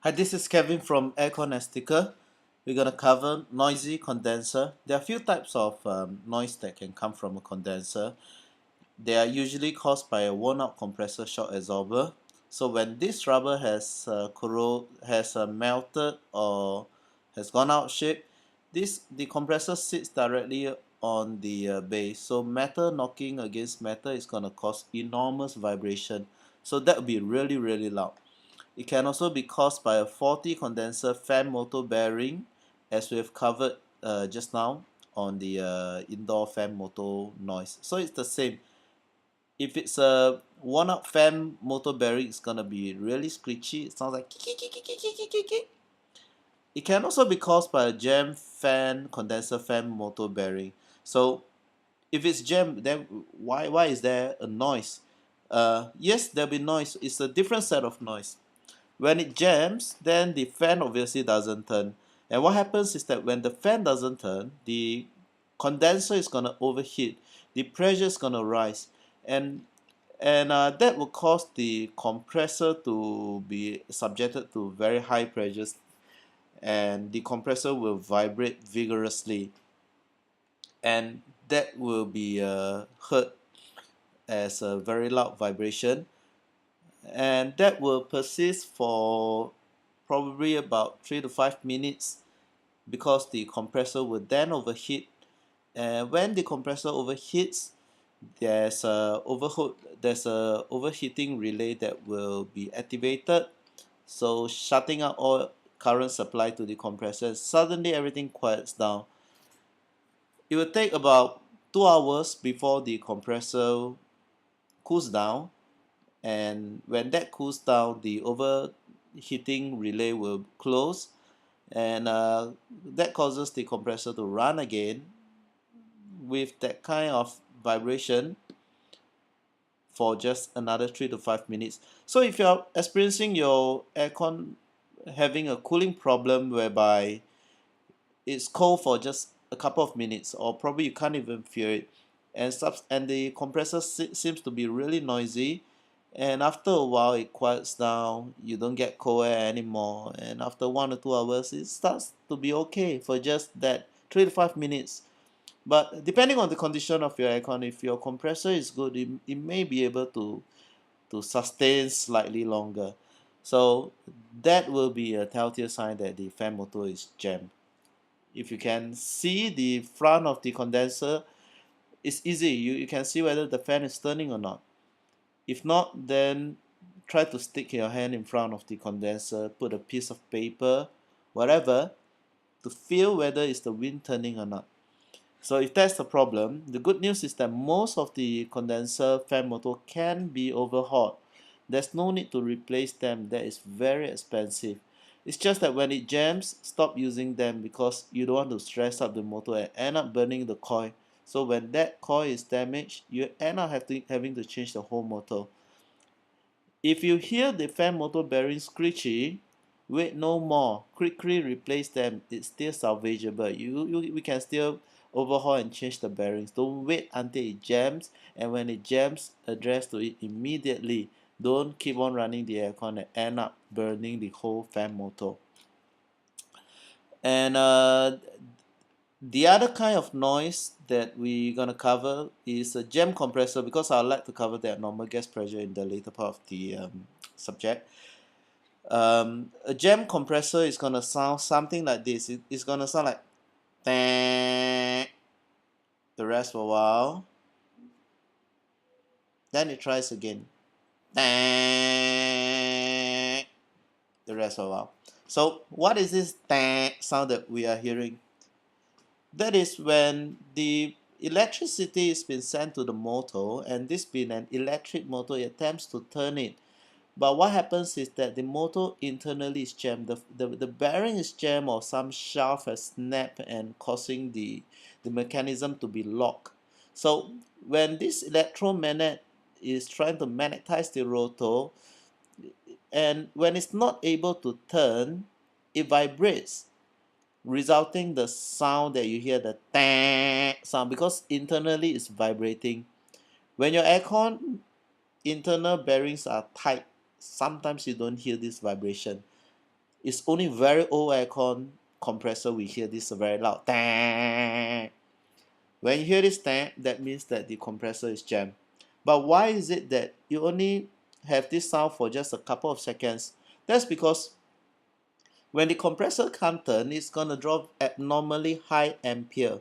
Hi, this is Kevin from Aircon and Sticker. We're going to cover noisy condenser. There are a few types of noise that can come from a condenser. They are usually caused by a worn-out compressor shock absorber. So when this rubber has melted or has gone out shape, the compressor sits directly on the base. So metal knocking against metal is going to cause enormous vibration. So that will be really loud. It can also be caused by a faulty condenser fan motor bearing, as we have covered just now on the indoor fan motor noise. So it's the same. If it's a worn-out fan motor bearing, it's gonna be really screechy. It sounds like kick. It can also be caused by a jam fan condenser fan motor bearing. So if it's jammed, then why is there a noise? Yes, there'll be noise. It's a different set of noise. When it jams, then the fan obviously doesn't turn. And what happens is that when the fan doesn't turn, the condenser is going to overheat. The pressure is going to rise. And that will cause the compressor to be subjected to very high pressures, and the compressor will vibrate vigorously, and that will be heard as a very loud vibration, and that will persist for probably about 3 to 5 minutes, because the compressor will then overheat. And when the compressor overheats, there's a overheating relay that will be activated, so shutting out all current supply to the compressor. Suddenly everything quiets down. It will take about 2 hours before the compressor cools down, and when that cools down, the overheating relay will close, and that causes the compressor to run again with that kind of vibration for just another 3 to 5 minutes. So if you're experiencing your aircon having a cooling problem whereby it's cold for just a couple of minutes, or probably you can't even feel it, and the compressor seems to be really noisy, and after a while it quiets down, you don't get cold air anymore, and after 1 or 2 hours it starts to be okay for just that 3 to 5 minutes. But depending on the condition of your aircon, if your compressor is good, it may be able to sustain slightly longer. So that will be a telltale sign that the fan motor is jammed. If you can see the front of the condenser, it's easy. You can see whether the fan is turning or not. If not, then try to stick your hand in front of the condenser, put a piece of paper, whatever, to feel whether it's the wind turning or not. So if that's the problem, the good news is that most of the condenser fan motor can be overhauled. There's no need to replace them. That is very expensive. It's just that when it jams, stop using them, because you don't want to stress up the motor and end up burning the coil. So when that coil is damaged, you end up having to change the whole motor. If you hear the fan motor bearing screechy, wait no more. Quickly replace them. It's still salvageable. We can still overhaul and change the bearings. Don't wait until it jams, and when it jams, address to it immediately. Don't keep on running the aircon and end up burning the whole fan motor. And the other kind of noise that we're gonna cover is a jam compressor, because I like to cover the abnormal gas pressure in the later part of the subject. A jam compressor is gonna sound something like this. It's gonna sound like "tang." The rest for a while. Then it tries again. "Tang." The rest for a while. So what is this "tang" sound that we are hearing? That is when the electricity is being sent to the motor, and this being an electric motor, it attempts to turn it. But what happens is that the motor internally is jammed. The bearing is jammed, or some shaft has snapped and causing the mechanism to be locked. So when this electromagnet is trying to magnetize the rotor, and when it's not able to turn, it vibrates, resulting the sound that you hear, the tang sound, because internally it's vibrating. When your aircon internal bearings are tight, sometimes you don't hear this vibration. It's only very old aircon compressor we hear this very loud. Tang. When you hear this tang, that means that the compressor is jammed. But why is it that you only have this sound for just a couple of seconds? That's because when the compressor can't turn, it's gonna draw abnormally high ampere.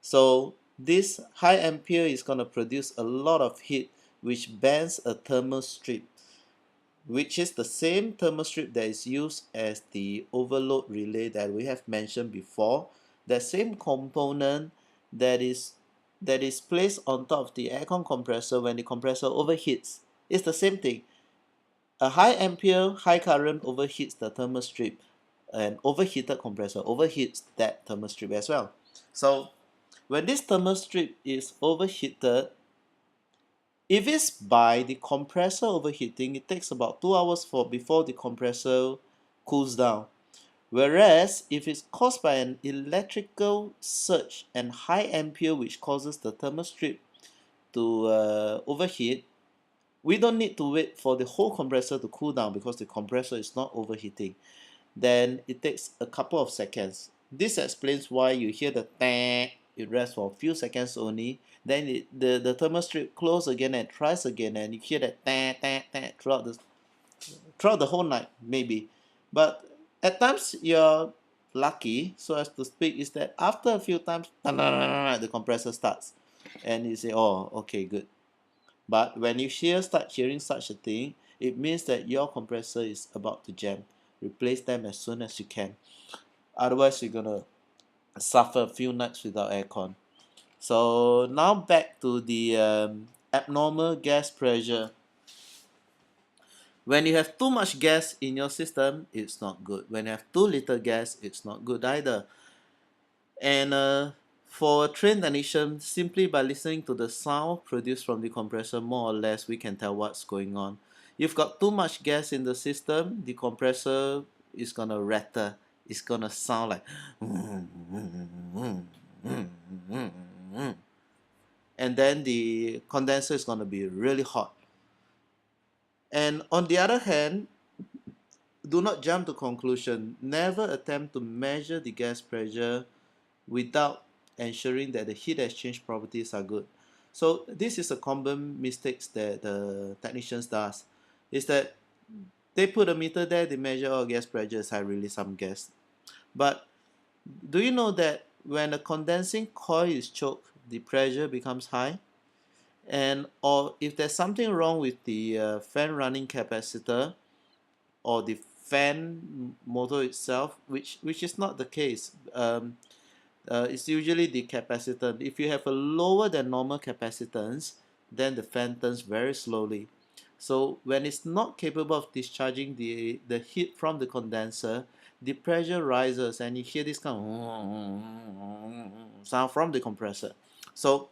So this high ampere is gonna produce a lot of heat, which bends a thermal strip, which is the same thermal strip that is used as the overload relay that we have mentioned before. That same component that is placed on top of the aircon compressor when the compressor overheats. It's the same thing. A high ampere, high current overheats the thermal strip. An overheated compressor overheats that thermal strip as well. So when this thermal strip is overheated, if it's by the compressor overheating, it takes about 2 hours before the compressor cools down. Whereas if it's caused by an electrical surge and high ampere which causes the thermal strip to overheat, we don't need to wait for the whole compressor to cool down because the compressor is not overheating. Then it takes a couple of seconds. This explains why you hear the tang, it rests for a few seconds only. Then the thermal strip closes again and tries again, and you hear that tang, tang, tang throughout the whole night, maybe. But at times you're lucky, so as to speak, is that after a few times, the compressor starts. And you say, oh, okay, good. But when you start hearing such a thing, it means that your compressor is about to jam. Replace them as soon as you can. Otherwise, you're gonna suffer a few nights without aircon. So now back to the abnormal gas pressure. When you have too much gas in your system, it's not good. When you have too little gas, it's not good either. And for a trained technician, simply by listening to the sound produced from the compressor, more or less, we can tell what's going on. You've got too much gas in the system, the compressor is gonna rattle. It's gonna sound like, and then the condenser is gonna be really hot. And on the other hand, do not jump to conclusion. Never attempt to measure the gas pressure without ensuring that the heat exchange properties are good. So this is a common mistakes that the technicians does, is that they put a meter there, they measure, oh, gas pressure is high, release some gas. But do you know that when a condensing coil is choked, the pressure becomes high? And or if there's something wrong with the fan running capacitor or the fan motor itself, which is not the case. It's usually the capacitance. If you have a lower than normal capacitance, then the fan turns very slowly. So when it's not capable of discharging the heat from the condenser, the pressure rises and you hear this kind of sound from the compressor. So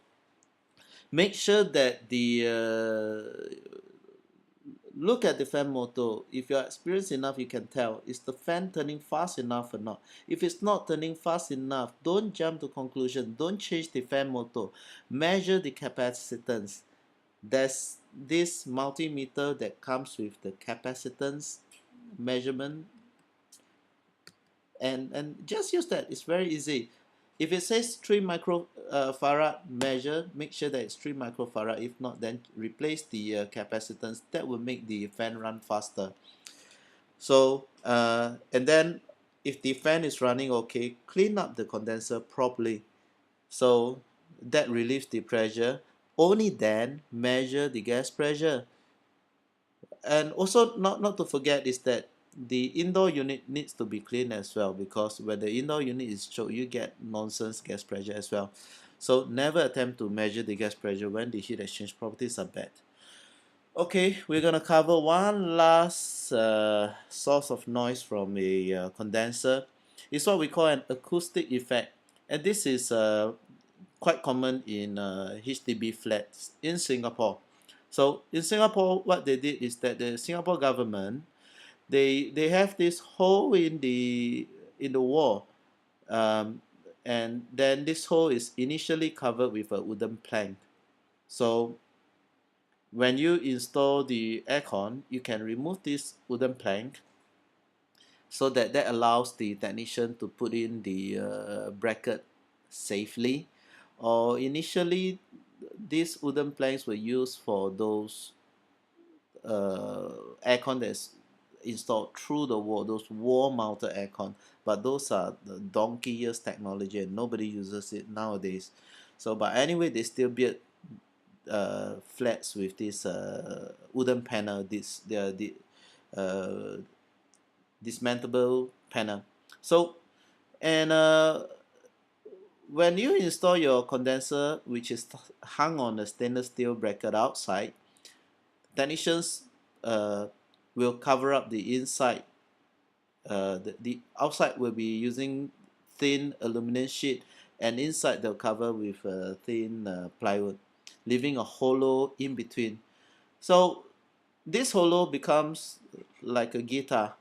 make sure that look at the fan motor. If you're experienced enough, you can tell, is the fan turning fast enough or not? If it's not turning fast enough, don't jump to conclusion. Don't change the fan motor. Measure the capacitance. There's this multimeter that comes with the capacitance measurement, and just use that. It's very easy. If it says 3 microfarad measure, make sure that it's 3 microfarad. If not, then replace the capacitance. That will make the fan run faster. So and then if the fan is running okay, clean up the condenser properly, so that relieves the pressure. Only then measure the gas pressure. And also not to forget is that the indoor unit needs to be clean as well, because when the indoor unit is choked, you get nonsense gas pressure as well. So never attempt to measure the gas pressure when the heat exchange properties are bad. Okay, we're gonna cover one last source of noise from a condenser. It's what we call an acoustic effect, and this is quite common in HDB flats in Singapore. So in Singapore, what they did is that the Singapore government, they have this hole in the wall, um, and then this hole is initially covered with a wooden plank. So when you install the aircon, you can remove this wooden plank. so that allows the technician to put in the bracket safely. Or initially, these wooden planks were used for those aircon that's installed through the wall, those wall-mounted aircon. But those are the donkey years technology, and nobody uses it nowadays. So, but anyway, they still build flats with this wooden panel. This the uh, dismantleable panel. So, and when you install your condenser, which is hung on a stainless steel bracket outside, technicians will cover up the inside. The outside will be using thin aluminum sheet, and inside they'll cover with thin plywood, leaving a hollow in between. So this hollow becomes like a guitar.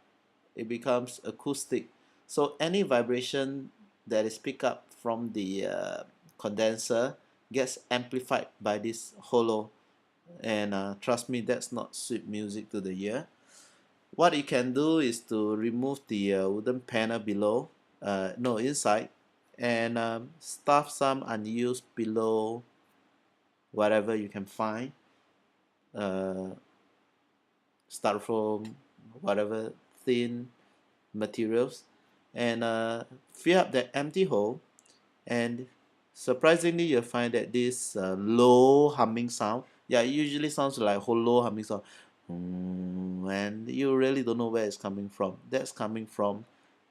It becomes acoustic. So any vibration that is picked up from the condenser gets amplified by this hollow, and trust me, that's not sweet music to the ear. What you can do is to remove the wooden panel below, no, inside, and stuff some unused below, whatever you can find, uh, styrofoam, whatever thin materials, and fill up that empty hole. And surprisingly, you'll find that this low humming sound, yeah, it usually sounds like hollow humming sound, and you really don't know where it's coming from. That's coming from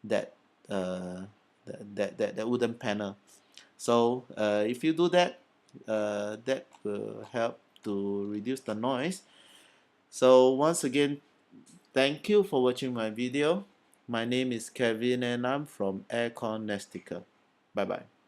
that that wooden panel. So if you do that, that will help to reduce the noise. So once again, thank you for watching my video. My name is Kevin, and I'm from Aircon Nestica. Bye bye.